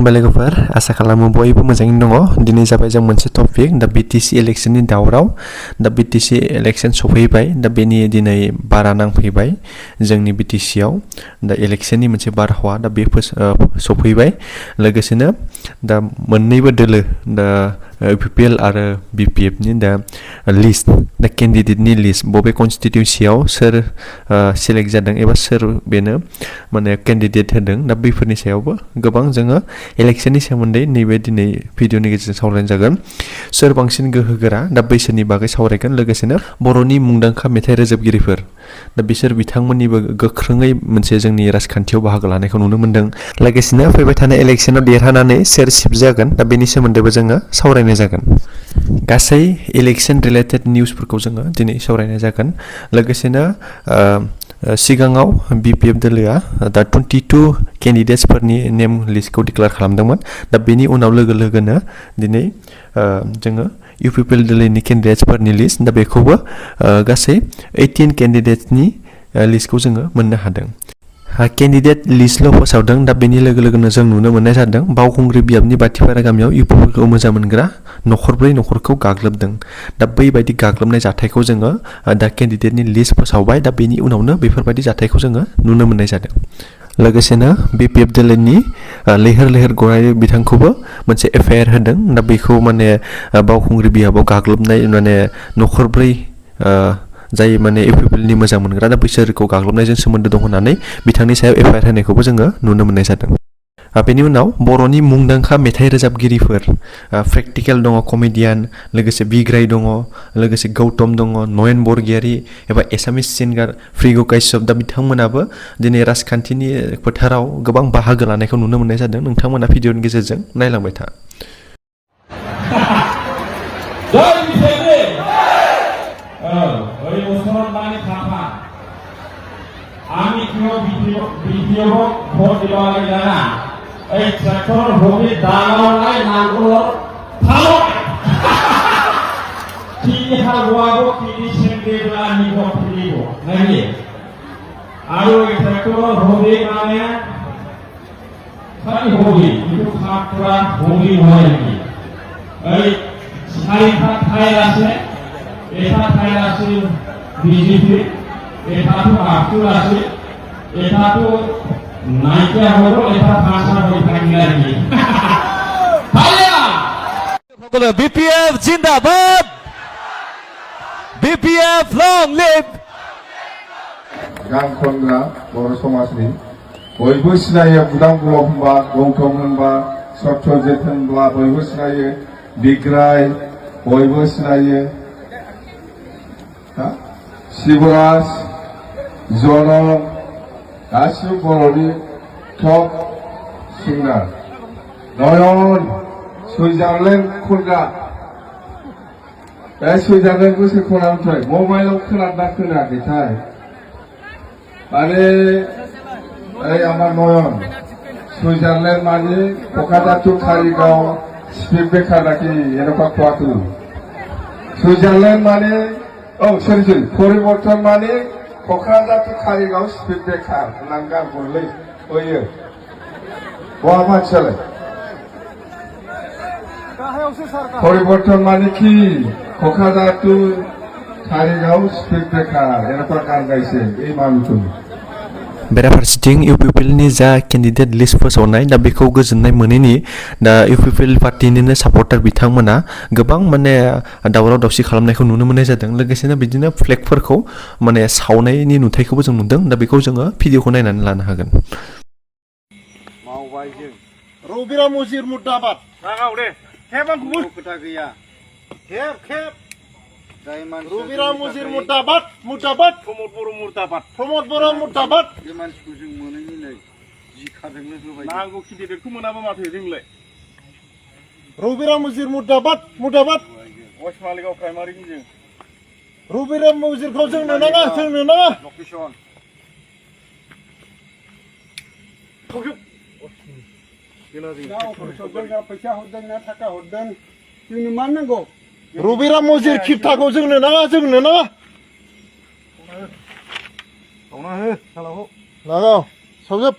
खुलुमबाय लोगोफोर आसा खालामो बयबो मोजाङैनो दङ दिनै जाबाय जों मोनसे टपिक दा BTC इलेक्शन नि दावराव दा BTC इलेक्शन सफैबाय दा बेनि दिनै बारा नांफैबाय जोंनि BTC आव दा इलेक्शन नि मोनसे बारहावा दा बे सफैबाय लोगोसेनो दा मोन्नैबो दोलो दा UPPL आरो BPF नि दा लिस्ट दा कैंडिडेट नि लिस्ट बबे कन्स्टिट्युएंसी आव सोर सिलेक्ट जादों एबा सोर बेनो माने कैंडिडेट होदों दा बैफोरनि सायावबो गोबां जोङो इलेक्शन नि सोमोन्दै नैबे दिनै भिडिअनि गेजेरजों सावरायनाय जागोन सोर बांसिन गोहोगोरा दा बैसोरनि बागै सावरायगोन लोगोसेनो बर'नि मुंदांखा मेथाइ रोजाबगिरिफोर दा बिसोर बिथांमोननिबो गोख्रोङै मोनसे जोंनि राजखान्थियाव बाहागो लानायखौ नुनो मोन्दों लोगोसेनो फैबाय थानाय इलेक्शनाव देरहानानै सोर चिफ जागोन दा बेनि सोमोन्दैबो जोङो सावरायनाय जागोन गासै इलेक्शन रिलेटेड निउसफोरखौ जोङो दिनै सावरायनाय जागोन लोगोसेनो सिगाङाव BPF दोलोआ दा 22 कैंडिडेट्सफोरनि नेम लिस्टखौ डिक्लेयार खालामदोंमोन दा बेनि उनाव लोगोनो दिनै जोङो UPPL दोलोनि कैंडिडेट्सफोरनि लिस्ट दा बेखौबो गासै 18 कैंडिडेट्सनि लिस्टखौ जोङो मोननो हादों कैंडिडेट लिस्टल' फोसावदों दा बेनि लोगोनो जों नुनो मोननाय जादों बावखुंग्रि बियाबनि बाथिपारा गामियाव UPPLखौ मोजां मोनग्रा नखरब्रै नखरखौ गाग्लोबदों दा बैबायदि गाग्लोबनाय जाथायखौ जोङो दा कैंडिडेटनि लिस्ट फोसावबाय दा बेनि उनावनो बेफोरबायदि जाथायखौ जोङो नुनो मोननाय जादों लोगोसेनो BPF दोलोनि लैहोर गराय बिथांखौबो मोनसे FIR होदों दा बेखौ माने बावखुंग्रि बियाबाव गाग्लोबनाय माने नखरब्रै जाय माने UPPL नि मोजां मोनग्रा दा बैसोरखौ गाग्लोबनायजों सोमोन्दो दं होननानै बिथांनि सायाव FIR होनायखौबो जोङो नुनो मोननाय जादों बेनि उनाव बर'नि मुंदांखा मेथाइ रोजाबगिरिफोर प्रेक्टिकल दङ कमेडियान लोगोसे बिग्राय दङ लोगोसे गौतम दङ नयन बरगयारी एबा एसामिस सिंगार फ्रिगु काश्यप दा बिथांमोनाबो दिनै राजखान्थिनि फोथाराव गोबां बाहागो लानायखौ नुनो मोननाय जादों नोंथांमोना भिडिअनि गेजेरजों नायलांबाय था আমি কিও ভিডিও ভোট দিবা লাগে জানা এই ট্রাক্টর ভূমি দালাল নাই নাঙ্গল ভালো কি হাওয়াবো কি সেন্দেলা নিব ফিরিব নাকি আর ওই ট্রাক্টর ভূমি মানে খালি ভূমি কিন্তু খাটরা ভূমি হয় নাকি এই সারিটা ঠাই আছে এটা ঠাই আছে বিজেপি এটাতো আফসোস আছে এটাতো নাইকিয়া হলো এটা ভাষা হয়ে থাকে নাকি ভাইয়া সকলে BPF জিন্দাবাদ BPF লং লিভ গান খনগ্রা बर' समाजनि बयबो सिनायो बुदां बुलाव होनबा गौतम होनबा सत्यजित होनब्ला बयबो सिनायो बिग्राय बयबो सिनायो शिवराज जनम गासिबो बर'नि टप सिंगार नयन सुइजारलेण्ड खनग्रा बे सुइजारलेण्डखौ सोर खनामोनथाय मबाइलाव खोनादोंना खोनायाखैथाय माने ओइ आमार नयन सुइजारलेण्ड माने क'क्राझार टु कारिगाव स्पिड ब्रेकार नाকি এনেকুৱা কোৱাটো सुइजारलेण्ड माने सरि परिबर्तन माने क'क्राझार टु कारिगाव स्पिड ब्रेकार लांगा बोरलै होयो बहा मानसियालाय परिबर्तन माने কি क'क्राझार टु कारिगाव स्पिड ब्रेकार এনেকুৱা গান গাইছে এই মানুহটো बेराफारसेथिं UPPL नि जा कैंडिडेट लिस्ट फोसावनाय दा बेखौ गोजोननाय मोनैनि दा UPPL पार्टीनिनो सापर्टार बिथांमोना गोबां माने दावराव दावसि खालामनायखौ नुनो मोननाय जादों लोगोसेनो बिदिनो फ्लेगफोरखौ माने सावनायनि नुथायखौबो जों नुदों दा बेखौ जोङो भिडिअखौ नायनानै लानो हागोन मावबाय जों रबिरा मुजिर मुर्दाबाद रागाव दे खेब आंखौबो खोथा गैया खेब रबिरा मुजिर मुर्दाबाद प्रमद बर' मुर्दाबाद बे मानसिखौ जों मोनैनि नै जिखाजोंनो होबाय नांगौ केन्डिडेटखौ मोनाबा माथो जोंलाय रबिरा मुजिर मुर्दाबाद वेस्ट मालिगाव प्राइमारिनि जों रबिरा मुजिरखौ जोंनो नाङा लकेसन फैसा हरदोंना थाखा हरदों जोंनो मा नांगौ रबिरा मुजिर खिबथाखौ जोंनो नाङा सावना हो सालाखौ लागाव सावजोब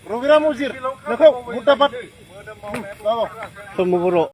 Rubiram Muzir, nakau, mutabat.